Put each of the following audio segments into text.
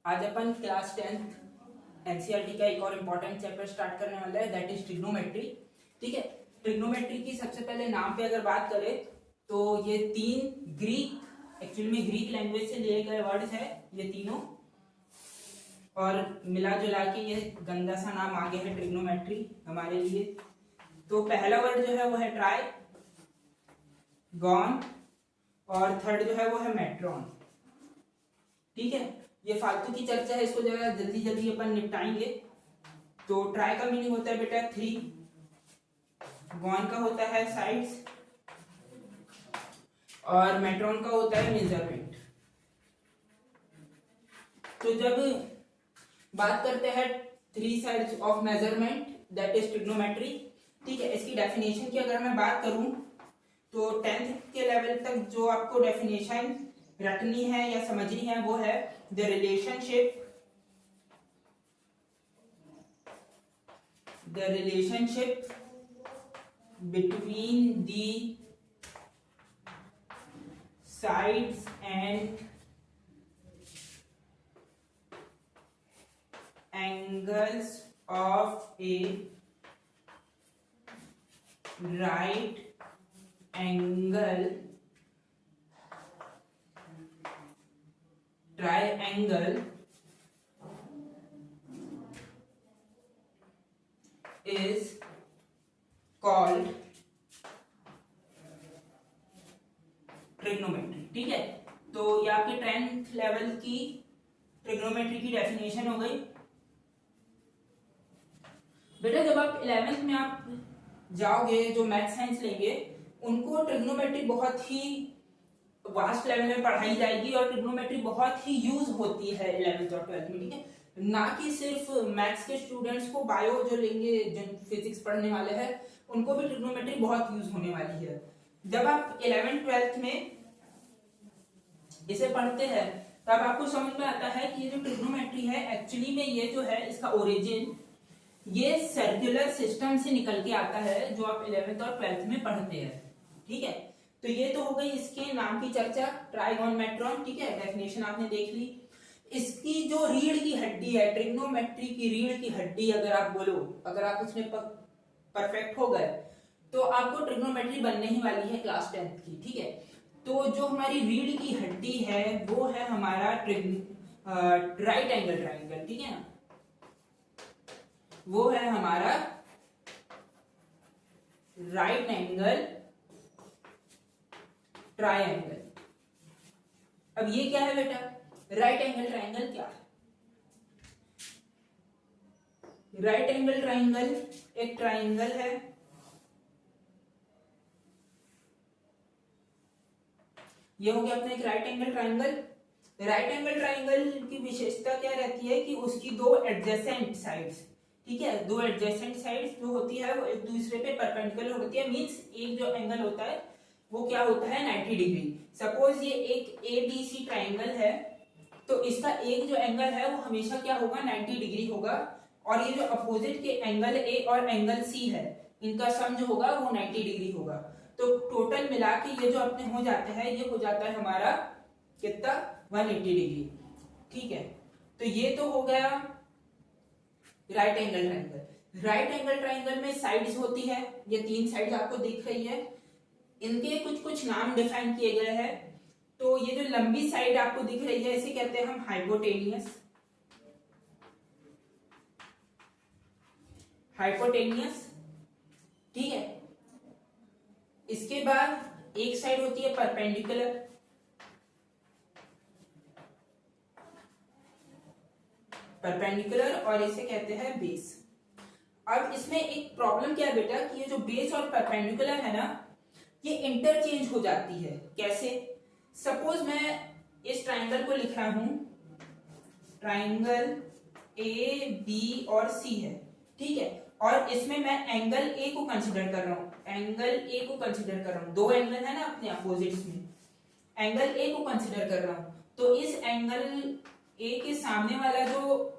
आज अपन class 10th NCERT का एक और इम्पोर्टेंट चैप्टर स्टार्ट करने वाला है, दैट इज ट्रिग्नोमेट्री। ठीक है, ट्रिग्नोमेट्री की सबसे पहले नाम पे अगर बात करें तो ये तीन एक्चुअली में ग्रीक लैंग्वेज से लिए गए वर्ड्स है ये तीनों, और मिला जुला के ये गंदा सा नाम आ गया है ट्रिग्नोमेट्री हमारे लिए। तो पहला वर्ड जो है वो है ट्राई गॉन और थर्ड जो है वो है मेट्रॉन। ठीक है, ये फालतू की चर्चा है, इसको जरा जल्दी जल्दी अपन निपटाएंगे। तो ट्राई का मीनिंग होता है बेटा 3, गॉन का होता है साइड्स और मेट्रॉन का होता है मेजरमेंट। तो जब बात करते हैं 3 sides of measurement that is trigonometry. ठीक है, इसकी डेफिनेशन की अगर मैं बात करूं तो 10th के लेवल तक जो आपको डेफिनेशन रटनी है या समझनी है वो है the relationship between the sides and angles of a right angle triangle is called trigonometry. ठीक है, तो ये आपकी 10th लेवल की ट्रिग्नोमेट्री की डेफिनेशन हो गई। बेटा जब आप 11th में आप जाओगे, जो मैथ साइंस लेंगे उनको ट्रिग्नोमेट्री बहुत ही वास्ट लेवल में पढ़ाई जाएगी और ट्रिग्नोमेट्री बहुत ही यूज होती है 11th और 12th में। ठीक है, ना कि सिर्फ मैथ्स के स्टूडेंट्स को, बायो जो लेंगे, जो फिजिक्स पढ़ने वाले हैं उनको भी ट्रिग्नोमेट्री बहुत यूज होने वाली है। जब आप 11th 12th में इसे पढ़ते हैं तब आपको समझ में आता है कि ये जो ट्रिग्नोमेट्री है एक्चुअली में ये जो है इसका ओरिजिन ये सर्कुलर सिस्टम से निकल के आता है जो आप 11th और 12th में पढ़ते हैं। ठीक है, तो ये तो हो गई इसके नाम की चर्चा ट्राइगोन मेट्रॉन। ठीक है, डेफिनेशन आपने देख ली। इसकी जो रीढ़ की हड्डी है, ट्रिग्नोमेट्री की रीढ़ की हड्डी अगर आप बोलो, अगर आप उसमें परफेक्ट हो गए तो आपको ट्रिग्नोमेट्री बनने ही वाली है क्लास 10th की। ठीक है, तो जो हमारी रीढ़ की हड्डी है वो है हमारा राइट एंगल ट्राइंगल। ठीक है ना, वो है हमारा राइट एंगल ट्राइंगल। अब ये क्या है बेटा, राइट एंगल ट्राइंगल क्या है? राइट एंगल ट्राइंगल एक ट्राइंगल है ये हो गया अपना एक right angle triangle. Right angle triangle की विशेषता क्या रहती है कि उसकी दो एडजेसेंट साइड्स, ठीक है, दो एडजेसेंट साइड्स जो होती है वो एक दूसरे पे परपेंडिकुलर होती है। मींस एक जो एंगल होता है वो क्या होता है 90 डिग्री। सपोज ये एक एबीसी ट्राइंगल है तो इसका एक जो एंगल है वो हमेशा क्या होगा 90 डिग्री होगा, और ये जो अपोजिट के एंगल ए और एंगल सी है इनका सम जो होगा वो 90 डिग्री होगा। तो टोटल मिला के ये जो अपने हो जाता है ये हो जाता है हमारा कितना 180 डिग्री। ठीक है, तो ये तो हो गया right angle triangle. Right angle triangle में साइड्स होती है, ये 3 साइड्स आपको दिख रही है, इनके कुछ कुछ नाम डिफाइन किए गए हैं। तो ये जो लंबी साइड आपको दिख रही है इसे कहते हैं हम हाइपोटेनियस। ठीक है, इसके बाद एक साइड होती है परपेंडिकुलर और इसे कहते हैं बेस। अब इसमें एक प्रॉब्लम क्या है बेटा कि ये जो बेस और परपेंडिकुलर है ना ये इंटरचेंज हो जाती है। कैसे? सपोज मैं इस ट्राइंगल को लिख रहा हूं, ट्राइंगल ए बी और सी है। ठीक है, और इसमें मैं एंगल ए को कंसीडर कर रहा हूं, दो एंगल है ना अपने अपोजिट्स में, एंगल ए को कंसीडर कर रहा हूं। तो इस एंगल ए के सामने वाला जो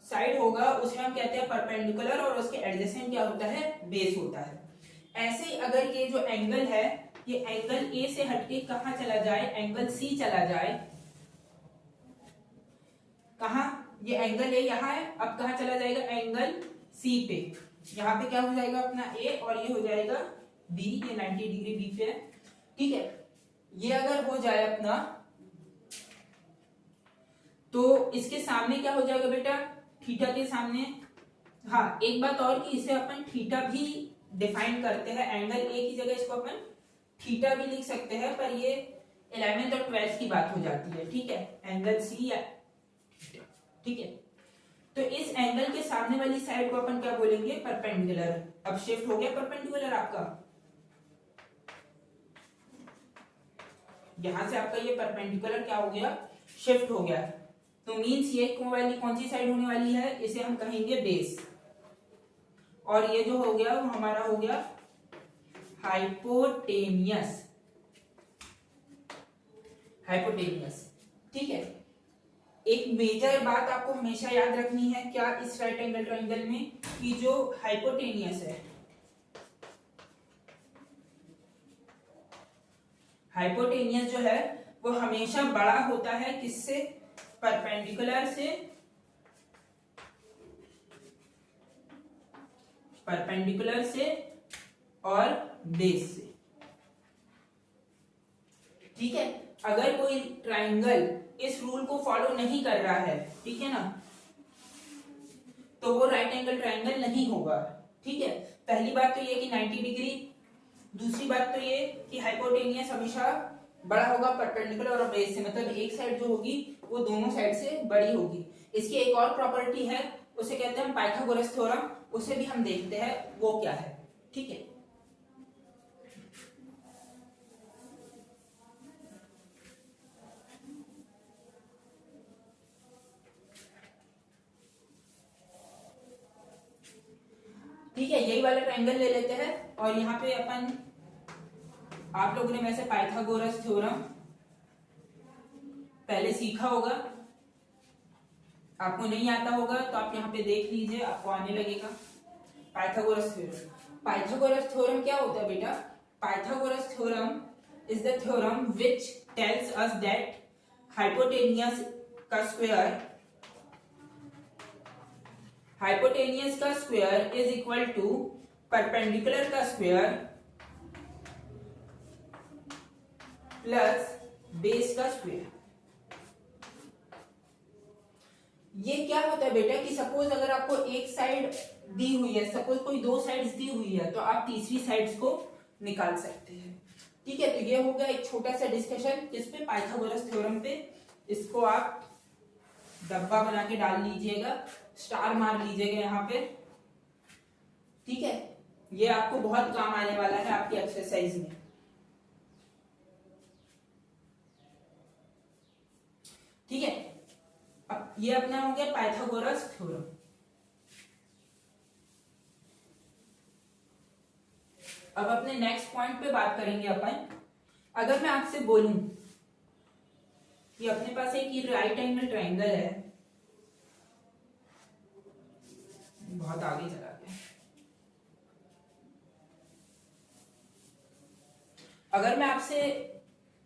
साइड होगा उसे हम कहते हैं परपेंडिकुलर और उसके एडजेसेंट क्या होता है बेस होता है। ऐसे ही अगर ये जो एंगल है ये एंगल ए से हटके कहां चला जाए, एंगल सी चला जाए, कहाँ, ये एंगल ए यहाँ है, अब कहाँ चला जाएगा, एंगल सी पे, यहाँ पे क्या हो जाएगा अपना ए और ये हो जाएगा बी, ये 90 डिग्री बी पे है, ठीक है। ये अगर हो जाए अपना, तो इसके सामने क्या हो जाएगा बेटा, थीटा के सामने, हाँ एक बात और कि इसे अपन थीटा भी डिफाइन करते हैं, एंगल ए की जगह इसको अपन थीटा भी लिख सकते हैं, पर ये 11th और 12th की बात हो जाती है, ठीक है, एंगल सी या, ठीक है। तो इस एंगल के सामने वाली साइड को अपन क्या बोलेंगे, परपेंडिकुलर। अब शिफ्ट हो गया परपेंडिकुलर आपका, यहां से आपका ये परपेंडिकुलर क्या हो गया, शिफ्ट हो गया। तो मींस ये कौन सी साइड होने वाली है, इसे हम कहेंगे बेस, और ये जो हो गया वो हमारा हो गया हाइपोटेनियस, हाइपोटेनियस, ठीक है। एक मेजर बात आपको हमेशा याद रखनी है क्या, इस राइट एंगल ट्रायंगल में, कि जो हाइपोटेनियस है, हाइपोटेनियस जो है वो हमेशा बड़ा होता है किससे, परपेंडिकुलर से, परपेंडिकुलर से और बेस से, ठीक है। अगर कोई ट्रायंगल इस रूल को फॉलो नहीं कर रहा है, ठीक है ना, तो वो राइट एंगल ट्रायंगल नहीं होगा, ठीक है। पहली बात तो ये कि 90 डिग्री, दूसरी बात तो ये कि हाइपोटेनियस हमेशा बड़ा होगा परपेंडिकुलर और बेस से, मतलब एक साइड जो होगी वो दोनों साइड से बड़ी होगी। इसकी एक और प्रॉपर्टी है, उसे कहते हैं पाइथागोरस थ्योरम, उसे भी हम देखते हैं वो क्या है, ठीक है। ठीक है, यही वाला ट्रायंगल ले लेते हैं, और यहाँ पे अपन, आप लोगों ने वैसे पाइथागोरस थ्योरम पहले सीखा होगा, आपको नहीं आता होगा तो आप यहाँ पे देख लीजिए, आपको आने लगेगा। पाइथागोरस थ्योरम, पाइथागोरस थ्योरम क्या होता है बेटा, Pythagoras theorem is the theorem which tells us that hypotenuse का स्क्वायर, हाइपोटेनियस का square is equal to perpendicular का स्क्वायर प्लस बेस का स्क्वायर। ये क्या होता है बेटा कि सपोज अगर आपको एक साइड दी हुई है, सपोज कोई दो साइड्स दी हुई है, तो आप तीसरी साइड्स को निकाल सकते हैं, ठीक है। तो ये हो गया एक छोटा सा डिस्कशन जिसपे पाइथागोरस थ्योरम पे, इसको आप डब्बा बना के डाल लीजिएगा, स्टार मार लीजिएगा यहाँ पे, ठीक है। ये आपको बहुत काम आने वाला है आपकी एक्सरसाइज में, ठीक है। अब ये अपना हो गया पाइथागोरस थ्योरम। अब अपने नेक्स्ट पॉइंट पे बात करेंगे अपन। अगर मैं आपसे बोलूं कि अपने पास एक राइट एंगल ट्रायंगल है, बहुत आगे चला गया, अगर मैं आपसे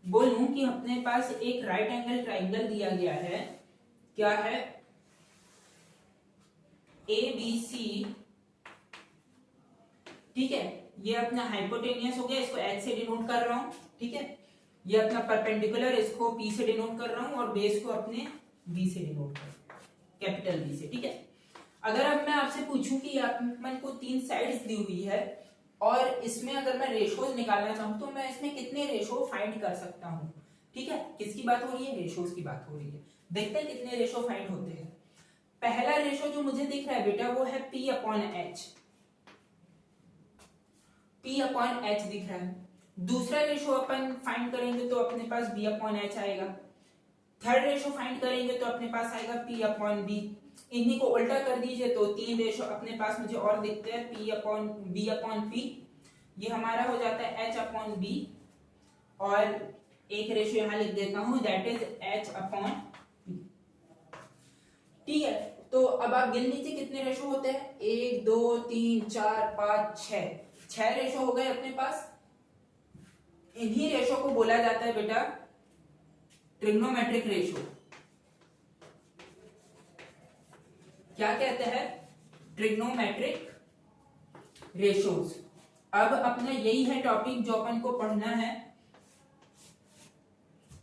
बोलूं कि अपने पास एक राइट एंगल ट्रायंगल दिया गया है, क्या है, ए बी सी, ठीक है। ये अपना हाइपोटेनियस हो गया, इसको एच से डिनोट कर रहा हूं, ठीक है। ये अपना परपेंडिकुलर, इसको पी से डिनोट कर रहा हूं, और बेस को अपने बी से डिनोट कर रहा हूं, कैपिटल बी से, ठीक है। अगर अब मैं आपसे पूछूं कि अपन को तीन साइड्स दी हुई है, और इसमें अगर मैं रेशोज निकालना चाहूं, तो मैं इसमें कितने रेशो फाइंड कर सकता हूं, ठीक है। किसकी बात हो रही है, रेशोज की बात हो रही है। देखते हैं कितने रेशो फाइंड होते हैं। पहला रेशो जो मुझे दिख रहा है बेटा वो है P upon H, P upon H दिख रहा है। दूसरा रेशो अपन फाइंड करेंगे तो अपने पास B अपॉन एच आएगा। थर्ड रेशो फाइंड करेंगे तो अपने पास आएगा P अपॉन बी। इन्हीं को उल्टा कर दीजिए तो तीन रेशो अपने पास मुझे और दिखते हैं, P upon B upon P, ये हमारा हो जाता है H अपॉन B, और एक रेशो यहां लिख देता हूं, that is H upon P, ठीक है। तो अब आप गिन लीजिए कितने रेशो होते हैं, 1 2 3 4 5 6 रेशो हो गए अपने पास। इन्हीं रेशो को बोला जाता है बेटा ट्रिग्नोमेट्रिक रेशो। क्या कहते हैं, ट्रिग्नोमेट्रिक रेशोज। अब अपना यही है टॉपिक जो अपन को पढ़ना है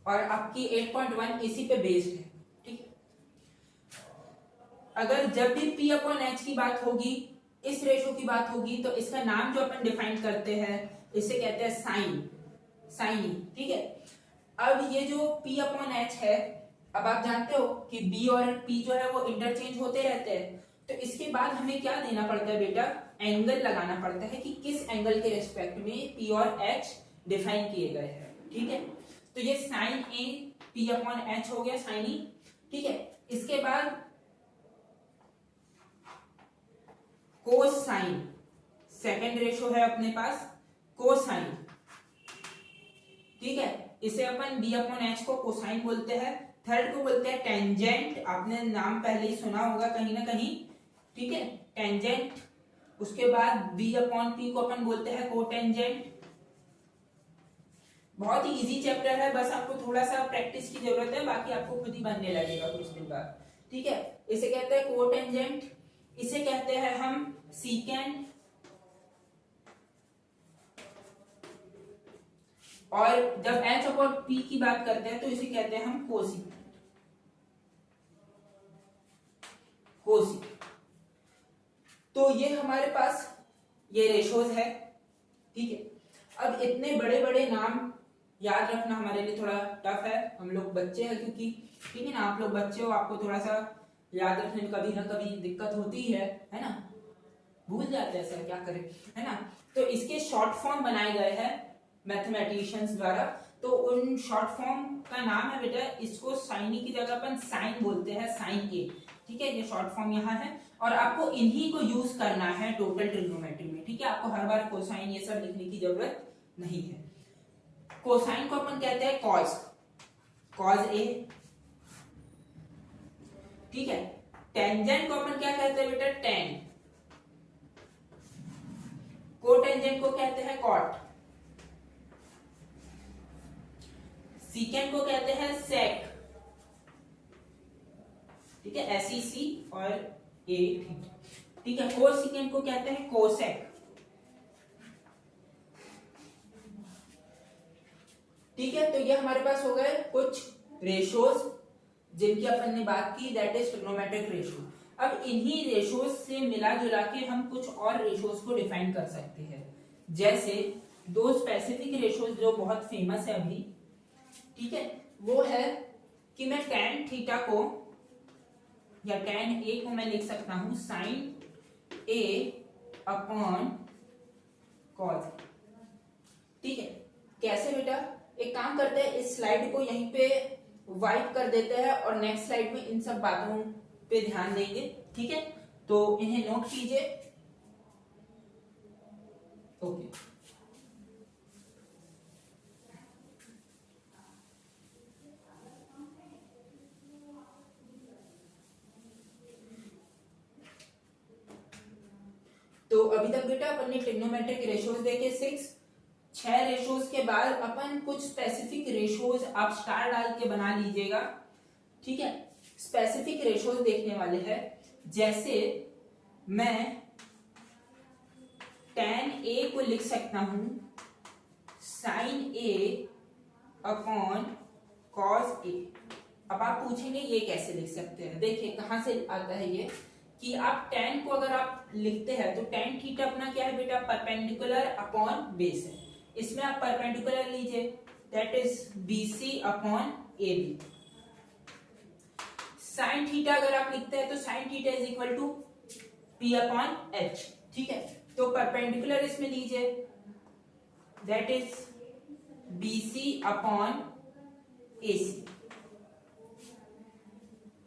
और आपकी 8.1 इसी पे बेस्ड है, ठीक है। अगर जब भी P अपॉन H की बात होगी, इस रेशो की बात होगी, तो इसका नाम जो अपन डिफाइन करते हैं इसे कहते हैं साइन, ठीक है। अब ये जो P अपॉन H है, अब आप जानते हो कि B और P जो है वो इंटरचेंज होते रहते हैं, तो इसके बाद हमें क्या देना पड़ता है बेटा, एंगल लगाना पड़ता है कि किस एंगल के रिस्पेक्ट में P और H डिफाइन किए गए हैं, ठीक है। तो ये साइन ए P अपॉन H हो गया, साइन ई, ठीक है। इसके बाद कोसाइन, सेकेंड रेशो है अपने पास कोसाइन, ठीक है। इसे अपन B अपॉन H को कोसाइन बोलते हैं। थर्ड को बोलते हैं टेंजेंट, आपने नाम पहले ही सुना होगा कहीं ना कहीं, ठीक है, टेंजेंट। उसके बाद B अपॉन P को अपन बोलते हैं कोटेंजेंट। बहुत ही इजी चैप्टर है, बस आपको थोड़ा सा प्रैक्टिस की जरूरत है, बाकी आपको खुद ही बनने लगेगा कुछ दिन बाद, ठीक है। इसे कहते हैं कोटेंजेंट, इसे कहते हैं हम सीकेंट, और जब H अपॉन P की बात करते हैं तो इसे कहते हैं हम कोसीकेंट। तो ये हमारे पास ये रेशोज है, ठीक है। अब इतने बड़े बड़े नाम याद रखना हमारे लिए थोड़ा टफ है, हम लोग बच्चे हैं क्योंकि, ठीक है ना, आप लोग बच्चे हो, आपको थोड़ा सा याद रखने में कभी ना कभी दिक्कत होती है ना, भूल जाते हैं सर, क्या करें, है ना। तो इसके शॉर्ट फॉर्म बनाए गए हैं मैथमेटिशियंस द्वारा, तो उन शॉर्ट फॉर्म का नाम है बेटा, इसको साइनी की जगह अपन साइन बोलते हैं, साइन ए, ठीक है। ये शॉर्ट फॉर्म यहाँ है और आपको इन्हीं को यूज करना है टोटल ट्रिग्नोमेट्री में, ठीक है। आपको हर बार कोसाइन ये सब लिखने की जरूरत नहीं है। कोसाइन को अपन कहते हैं कॉज ए, ठीक है। टेंजेंट को अपन क्या कहते हैं बेटा, टेन। कोटेंजेंट को कहते हैं कॉट। सीकेंट को कहते हैं सेक, ठीक है, SEC और A, ठीक है। कोसीकेंट को कहते हैं कोसेक, ठीक है। तो ये हमारे पास हो गए कुछ रेशोज जिनकी अपन ने बात की, दैट इज ट्रिग्नोमेट्रिक रेशो। अब इन्हीं रेशोज से मिला जुला के हम कुछ और रेशोज को डिफाइन कर सकते हैं, जैसे दो स्पेसिफिक रेशोज जो बहुत फेमस है अभी, ठीक है, वो है कि मैं tan थीटा को या tan A को मैं लिख सकता हूं sin A अपॉन cos, ठीक है। कैसे बेटा, एक काम करते हैं, इस स्लाइड को यहीं पे वाइप कर देते हैं और नेक्स्ट स्लाइड में इन सब बातों पे ध्यान देंगे, ठीक है। तो इन्हें नोट कीजिए, ओके। तो अभी तक बेटा अपन ने ट्रिग्नोमेट्रिक रेशोज देखे 6 रेशोज के बाद अपन कुछ स्पेसिफिक रेशोज आप स्टार डाल के बना लीजिएगा, ठीक है। स्पेसिफिक रेशोज देखने वाले हैं, जैसे मैं tan A को लिख सकता हूं sin A upon cos A। अब आप पूछेंगे ये कैसे लिख सकते हैं, देखिए कहां से आता है ये, कि आप tan को अगर आप लिखते हैं तो tan थीटा अपना क्या है बेटा, परपेंडिकुलर अपॉन बेस है, इसमें आप परपेंडिकुलर लीजिए, that is BC upon AB। Sine theta अगर आप लिखते हैं तो sine theta is equal to P upon H, ठीक है। तो परपेंडिकुलर इसमें लीजिए, that is BC upon AC,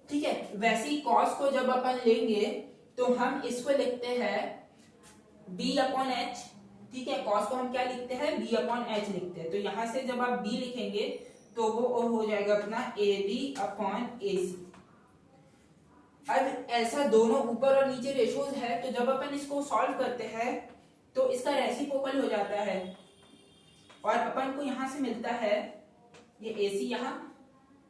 ठीक है। वैसे ही कॉस को जब अपन लेंगे तो हम इसको लिखते हैं B अपॉन H, ठीक है। कॉस को हम क्या लिखते हैं, B अपॉन H लिखते हैं, तो यहां से जब आप B लिखेंगे तो वो हो जाएगा अपना AB अपॉन AC। अब ऐसा दोनों ऊपर और नीचे रेशोज है, तो जब अपन इसको सॉल्व करते हैं तो इसका रेसिप्रोकल हो जाता है और अपन को यहां से मिलता है ये AC, यहां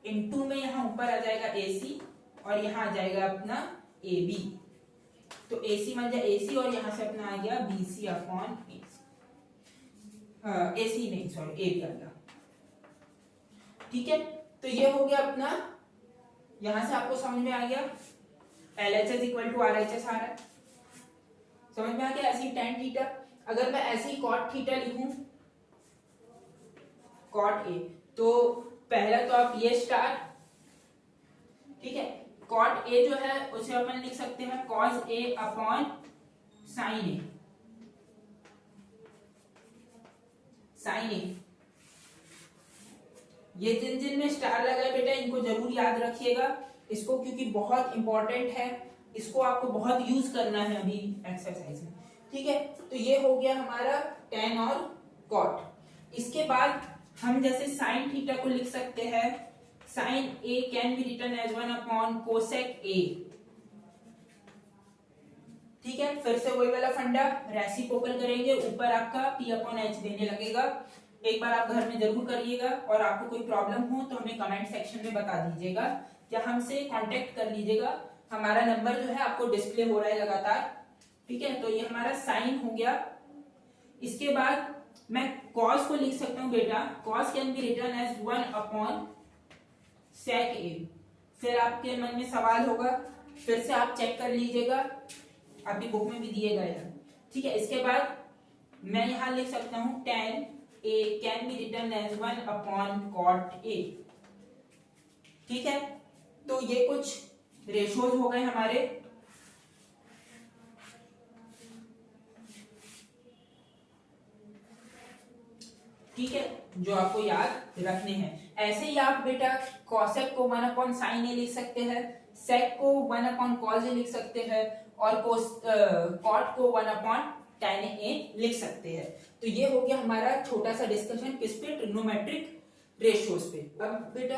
इनटू में यहां ऊपर आ जाएगा AC और यहां आ जाएगा अपना ए बी, तो ए सी बन जाए ए सी और यहां से अपना आ गया बी सी अपॉन ए सी नहीं सॉरी ए बी आ गया। ठीक है, तो ये हो गया अपना, यहां से आपको समझ में आ गया L H S equal to R H S आ रहा है, समझ में आ गया। ऐसी टेन थीटा, अगर मैं ऐसे ही कॉट थीटा लिखूं कॉट ए, तो पहला तो आप ये स्टार, ठीक है, कॉट ए जो है उसे अपन लिख सकते हैं cos A upon sine A, sign ए। ये जिन जिन में स्टार लगा है बेटा इनको जरूर याद रखिएगा इसको, क्योंकि बहुत इंपॉर्टेंट है, इसको आपको बहुत यूज करना है अभी एक्सरसाइज में। ठीक है, तो ये हो गया हमारा टेन और कॉट। इसके बाद हम जैसे साइन थीटा को लिख सकते हैं, sine A can be written as 1 upon cosec A. ठीक है, फिर से वही वाला फंडा, रेसिप्रोकल करेंगे, ऊपर आपका p अपॉन एच देने लगेगा। एक बार आप घर में जरूर करिएगा, और आपको कोई प्रॉब्लम हो तो हमें कमेंट सेक्शन में बता दीजिएगा या हमसे कांटेक्ट कर लीजिएगा। हमारा नंबर जो है आपको डिस्प्ले हो रहा है लगातार। ठीक है, तो ये हमारा साइन हो गया। इसके बाद मैं कॉस को लिख सकता हूं बेटा, cos can be written as 1 upon sec A. फिर आपके मन में सवाल होगा, फिर से आप चेक कर लीजिएगा, आपकी बुक में भी दिएगा यार। ठीक है, इसके बाद मैं यहां लिख सकता हूं tan A can be written as 1 upon cot A. ठीक है, तो ये कुछ रेशोज हो गए हमारे। ठीक है, जो आपको याद रखने हैं। ऐसे ही आप बेटा कॉसेक को 1 अपॉन साइन ए लिख सकते हैं, सेक को 1 अपॉन कॉस ए लिख सकते हैं, और कॉट को 1 अपॉन टेन ए लिख सकते हैं। तो ये हो गया हमारा छोटा सा डिस्कशन किस पे, ट्रिग्नोमेट्रिक रेशियोज पे। अब बेटा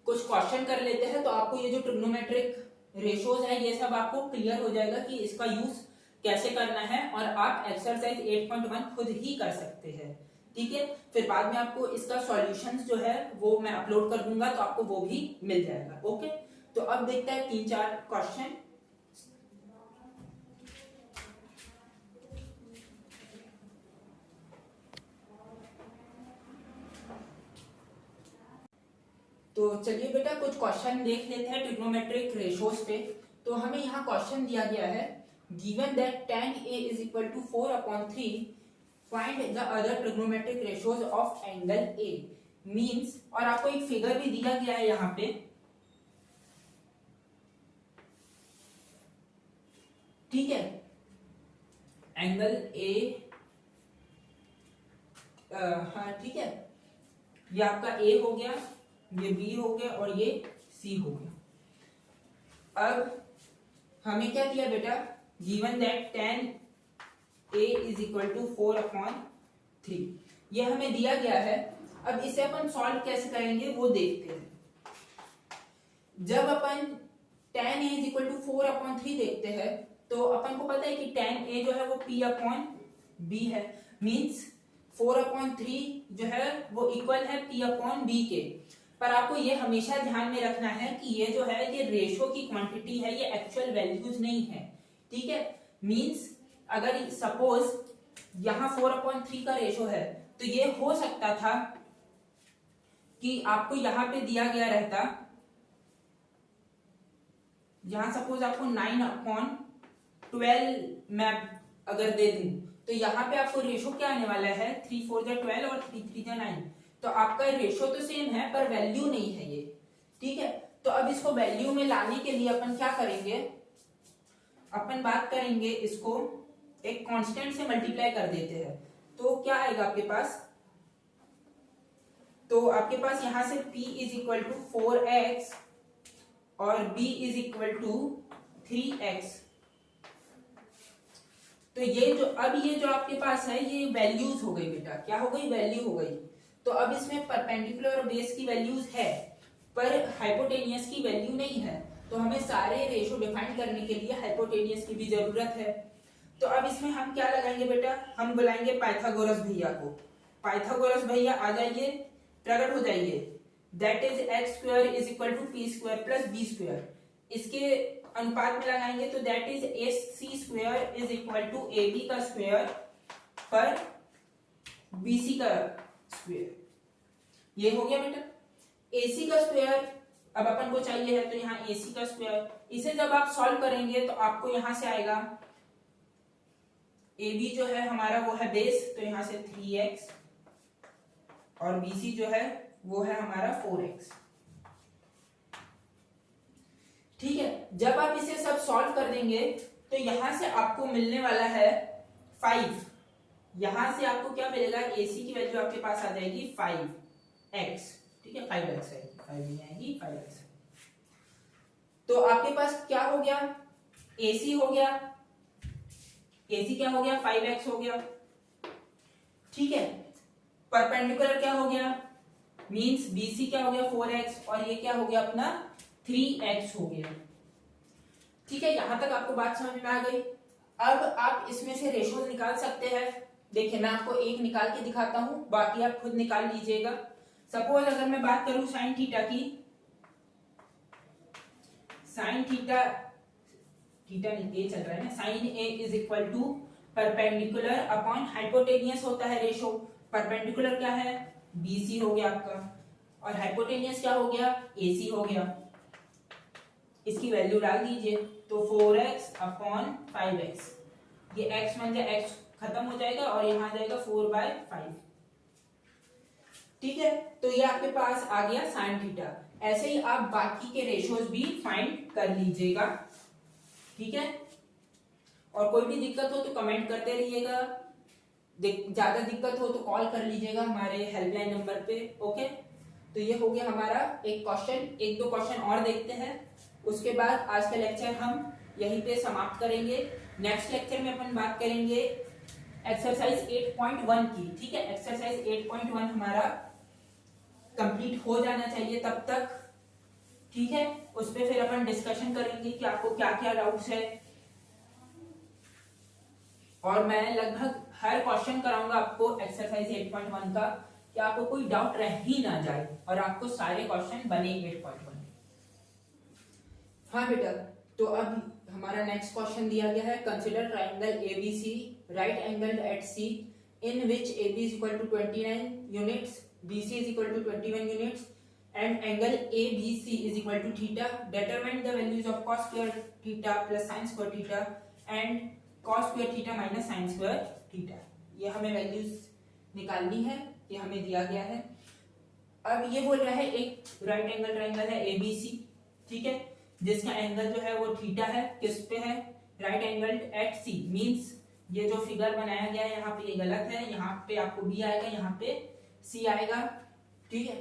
कुछ क्वेश्चन कर लेते हैं, तो आपको ये जो ट्रिग्नोमेट्रिक रेशियोज है ये सब आपको क्लियर हो जाएगा कि इसका यूज कैसे करना है, और आप एक्सरसाइज 8.1 खुद ही कर सकते हैं। ठीक है, फिर बाद में आपको इसका सॉल्यूशंस जो है वो मैं अपलोड कर दूंगा, तो आपको वो भी मिल जाएगा। ओके, तो अब देखते हैं 3-4 क्वेश्चन। तो चलिए बेटा कुछ क्वेश्चन देख लेते हैं ट्रिग्नोमेट्रिक रेशियोज पे। तो हमें यहाँ क्वेश्चन दिया गया है, given that tan A is equal to 4/3, find the other trigonometric ratios of angle A। Means, और आपको एक फिगर भी दिया गया है यहाँ पे। ठीक है, एंगल A, हाँ ठीक है, ये आपका A हो गया, ये B हो गया, और ये C हो गया। अब हमें क्या दिया बेटा, given that tan A is equal to 4/3, ये हमें दिया गया है। अब इसे अपन सॉल्व कैसे करेंगे वो देखते हैं। जब अपन tan A is equal to 4/3 देखते हैं, तो अपन को पता है कि tan A जो है वो P/B है, मींस 4/3 जो है वो इक्वल है P/B के। पर आपको ये हमेशा ध्यान में रखना है कि ये जो है ये रेशो की क्वांटिटी है, ये एक्चुअल वैल्यूज नहीं है। ठीक है, मींस अगर सपोज यहां 4/3 का रेशो है, तो ये हो सकता था कि आपको यहां पे दिया गया रहता, यहां सपोज आपको 9/12 मैं अगर दे दूं, तो यहाँ पे आपको रेशो क्या आने वाला है, 3 4 12 और 3 3 9। तो आपका रेशो तो सेम है पर वैल्यू नहीं है ये। ठीक है, तो अब इसको वैल्यू में लाने के लिए अपन क्या करेंगे, अपन बात करेंगे इसको एक कांस्टेंट से मल्टीप्लाई कर देते हैं। तो क्या आएगा आपके पास, तो आपके पास यहां से p is equal to 4x और b is equal to 3x। तो ये जो आपके पास है ये वैल्यूज हो गई बेटा, क्या हो गई, वैल्यू हो गई। तो अब इसमें परपेंडिकुलर और बेस की वैल्यूज है पर हाइपोटेनियस की वैल्यू नहीं है, तो हमें सारे रेशो डिफाइन करने के लिए हाइपोटेनियस की भी जरूरत है। तो अब इसमें हम क्या लगाएंगे बेटा, हम बुलाएंगे पाइथागोरस भैया को। पाइथागोरस भैया आ जाइए, प्रकट हो जाइए। That is x² is equal to p² plus b²। इसके अनुपात में लगाएंगे तो that is AC square is equal to AB का स्क्वायर पर BC का स्क्वायर। ये हो गया बेटा AC का स्क्वायर, अब अपन को चाहिए है तो यहाँ AC का स्क्वायर। इसे जब आप सॉल्व करेंगे तो आपको यहां से आएगा AB जो है हमारा वो है बेस, तो यहां से 3x और BC जो है वो है हमारा 4x। ठीक है, जब आप इसे सब सॉल्व कर देंगे तो यहां से आपको मिलने वाला है 5। यहां से आपको क्या मिलेगा, AC की वैल्यू आपके पास आ जाएगी 5x। ठीक है, 5x है, 5 नहीं आएगी, 5x है। तो आपके पास क्या हो गया, AC हो गया, AC क्या हो गया, 5x हो गया। ठीक है, परपेंडिकुलर क्या हो गया, मींस BC क्या हो गया 4x और ये क्या हो गया अपना 3x हो गया। ठीक है, यहां तक आपको बात समझ में आ गई। अब आप इसमें से रेशियोज निकाल सकते हैं। देखिए मैं आपको एक निकाल के दिखाता हूं, बाकी आप खुद निकाल लीजिएगा। सपोज अगर मैं बात करूं साइन थीटा की, साइन थीटा नहीं, ए चल रहा है ना, sine A is equal to perpendicular upon hypotenuse होता है रेशो। परपेंडिकुलर क्या है, BC हो गया आपका, और हाइपोटेनियस क्या हो गया, AC हो गया। इसकी वैल्यू डाल दीजिए तो 4x अपॉन 5x, ये x बन जाए, x खत्म हो जाएगा और यहाँ आ जाएगा 4/5। ठीक है, तो ये आपके पास आ गया साइन थीटा। ऐसे ही आप बाकी के रेशियोज भी फाइंड कर लीजिएगा। ठीक है, और कोई भी दिक्कत हो तो कमेंट करते रहिएगा, ज्यादा दिक्कत हो तो कॉल कर लीजिएगा हमारे हेल्पलाइन नंबर पे। ओके, तो ये हो गया हमारा एक क्वेश्चन। एक दो क्वेश्चन और देखते हैं, उसके बाद आज का लेक्चर हम यहीं पे समाप्त करेंगे। नेक्स्ट लेक्चर में अपन बात करेंगे एक्सरसाइज 8.1 की। ठीक है, एक्सरसाइज 8.1 हमारा कंप्लीट हो जाना चाहिए तब तक। ठीक है, उस पर फिर अपन डिस्कशन करेंगे कि आपको क्या क्या डाउट्स है, और मैं लगभग हर क्वेश्चन कराऊंगा आपको एक्सरसाइज 8.1 का, कि आपको कोई डाउट रह ही ना जाए और आपको सारे क्वेश्चन बने 8.1। हाँ बेटा, तो अब हमारा नेक्स्ट क्वेश्चन दिया गया है, consider triangle ABC right angled at C in which AB is equal to 29 units, BC is equal to 21 units and angle ABC is equal to theta. Determine the values of cos square theta plus sin square theta and cos square theta minus sin square theta. ये हमें values निकालनी है, ये हमें दिया गया है। अब ये बोल रहा है एक राइट एंगल ट्राइंगल है ABC, ठीक है, जिसका एंगल जो है वो थीटा है, किस पे है, right angle at C। Means ये जो फिगर बनाया गया है यहाँ पे ये गलत है, यहाँ पे आपको B आएगा, यहाँ पे C आएगा। ठीक है,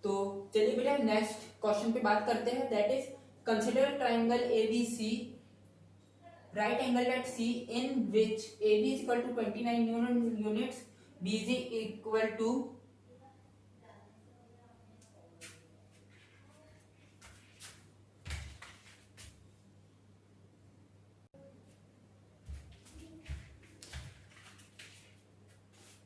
तो चलिए बेटा नेक्स्ट क्वेश्चन पे बात करते हैं, that is consider triangle ABC right angled at C in which AB is equal to 29 units, BC equal to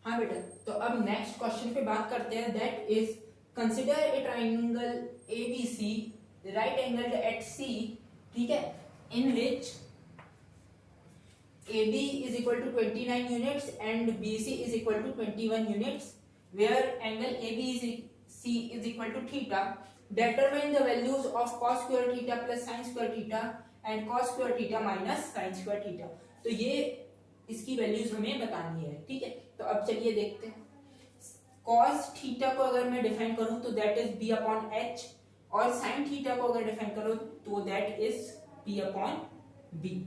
हाँ बेटा, तो अब नेक्स्ट क्वेश्चन पे बात करते हैं, that is consider a triangle ABC right angled at C, ठीक है, इन विच AB is equal to 29 units and BC is equal to 21 units, where angle ABC is equal to theta. Determine the values of cos square theta plus sin square theta and cos square theta minus sin square theta. तो ये इसकी values हमें बतानी है। ठीक है, तो अब चलिए देखते हैं। cos थीटा को अगर मैं डिफाइन करूं तो that is b upon h, और sin थीटा को अगर डिफाइन करूं तो that is p upon b।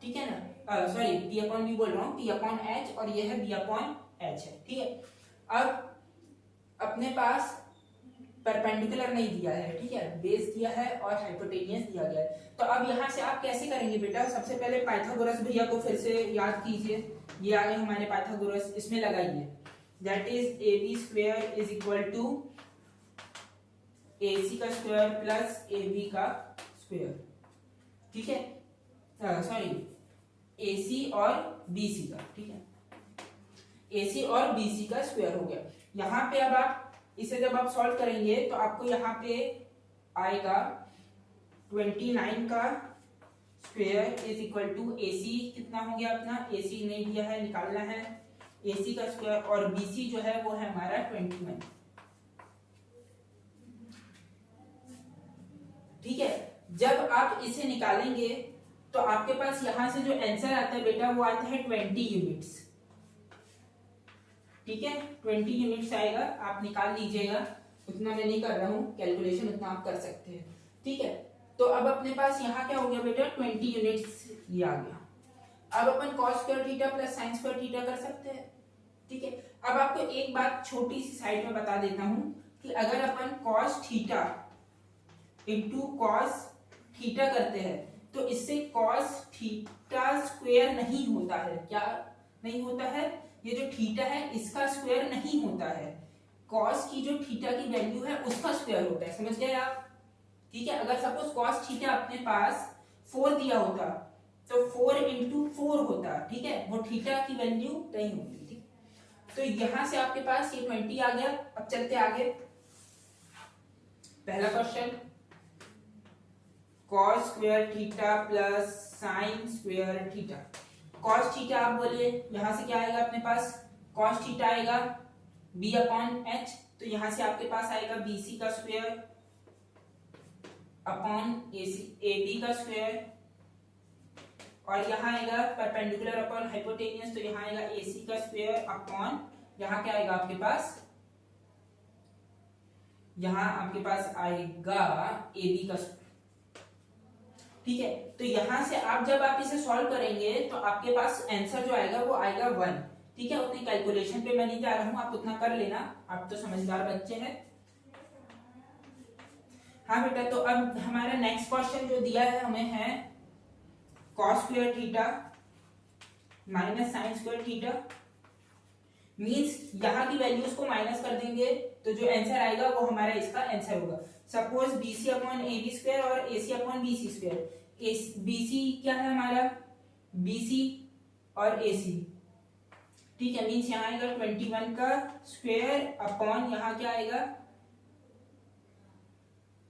ठीक है ना, सॉरी p अपॉन b बोल रहा हूँ, p अपॉन h और ये है b अपॉन h है। ठीक है, अब अपने पास परपेंडिकुलर नहीं दिया है, ठीक है, बेस दिया है और हाइपोटेनियस दिया गया है। तो अब यहाँ से आप कैसे करेंगे बेटा, सबसे पहले पाइथागोरस भैया को फिर से याद कीजिए, ये आ गए हमारे पाइथागोरस, इसमें लगाइए, that is AB square is equal to AC का स्क्वायर प्लस AB का स्क्वायर। ठीक है, सॉरी AC और BC का। ठीक है, AC और BC का स्क्वायर हो गया। यहाँ पे अब आप इसे जब आप सॉल्व करेंगे तो आपको यहाँ पे आएगा 29 का square is equal to AC कितना हो गया अपना, AC नहीं दिया है, निकालना है AC का स्क्वायर, और BC जो है वो है हमारा 21। ठीक है, जब आप इसे निकालेंगे तो आपके पास यहां से जो आंसर आता है बेटा वो आता है 20 यूनिट्स। ठीक है, 20 यूनिट्स आएगा, आप निकाल लीजिएगा, उतना मैं नहीं कर रहा हूं कैलकुलेशन, उतना आप कर सकते हैं। ठीक है, तो अब अपने पास यहाँ क्या हो गया बेटा 20 यूनिट्स ये आ गया। अब अपन cos square theta plus sin square theta कर सकते हैं। ठीक है, अब आपको एक बात छोटी सी साइड में बता देता हूं कि अगर अपन cos theta into cos theta करते हैं तो इससे cos थीटा स्क्वायर नहीं होता है। क्या नहीं होता है? ये जो थीटा है इसका स्क्वायर नहीं होता है, cos की जो थीटा की वैल्यू है उसका स्क्वायर होता है। समझ गए आप? ठीक है, अगर सपोज cos थीटा अपने पास 4 दिया होता तो 4 इंटू 4 होता। ठीक है, वो थीटा की वैल्यू नहीं होती। ठीक, तो यहां से आपके पास ये 20 आ गया। अब चलते आगे, पहला question cos square theta plus sin square theta. cos theta आप बोलिए, यहां से क्या आएगा अपने पास, cos थीटा आएगा b अपॉन h, तो यहां से आपके पास आएगा bc का स्क्वायर अपॉन AB का स्क्वायर, और यहाँ आएगा परपेंडिकुलर अपॉन हाइपोटेनियस, तो यहाँ आएगा AC का स्क्वायर अपॉन यहाँ क्या आएगा आपके पास, यहाँ आपके पास आएगा AB का स्क्वायर। ठीक है, तो यहां से आप जब आप इसे सॉल्व करेंगे तो आपके पास आंसर जो आएगा वो आएगा 1। ठीक है, उतनी कैलकुलेशन पे मैं नहीं जा रहा हूं, आप उतना कर लेना, आप तो समझदार बच्चे हैं। हाँ बेटा, तो अब हमारा नेक्स्ट क्वेश्चन जो दिया है हमें है cos square theta minus sin square theta, means यहाँ की वैल्यूज को माइनस कर देंगे तो जो आंसर आएगा वो हमारा इसका आंसर होगा। Suppose BC upon AB square और AC upon BC square. BC क्या है हमारा, BC और AC। ठीक है, मींस यहाँ आएगा 21 का स्क्वायर अपॉन यहाँ क्या आएगा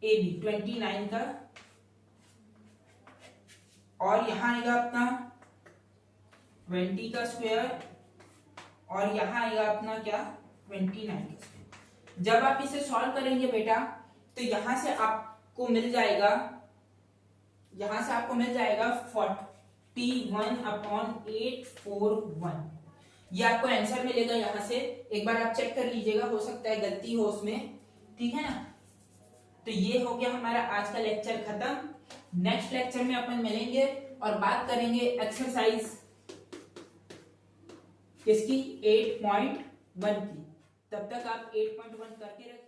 AB 29 का, और यहाँ आएगा अपना 20 का स्क्वायर, और यहाँ आएगा अपना क्या 29 का स्क्वायर। जब आप इसे सॉल्व करेंगे बेटा तो यहां से आपको मिल जाएगा, यहां से आपको मिल जाएगा 41 अपॉन 841। ये आपको आंसर मिलेगा यहाँ से, एक बार आप चेक कर लीजिएगा, हो सकता है गलती हो उसमें। ठीक है ना, तो ये हो गया हमारा आज का लेक्चर खत्म। नेक्स्ट लेक्चर में अपन मिलेंगे और बात करेंगे एक्सरसाइज किसकी 8.1 की। तब तक आप 8.1 करके रखिए।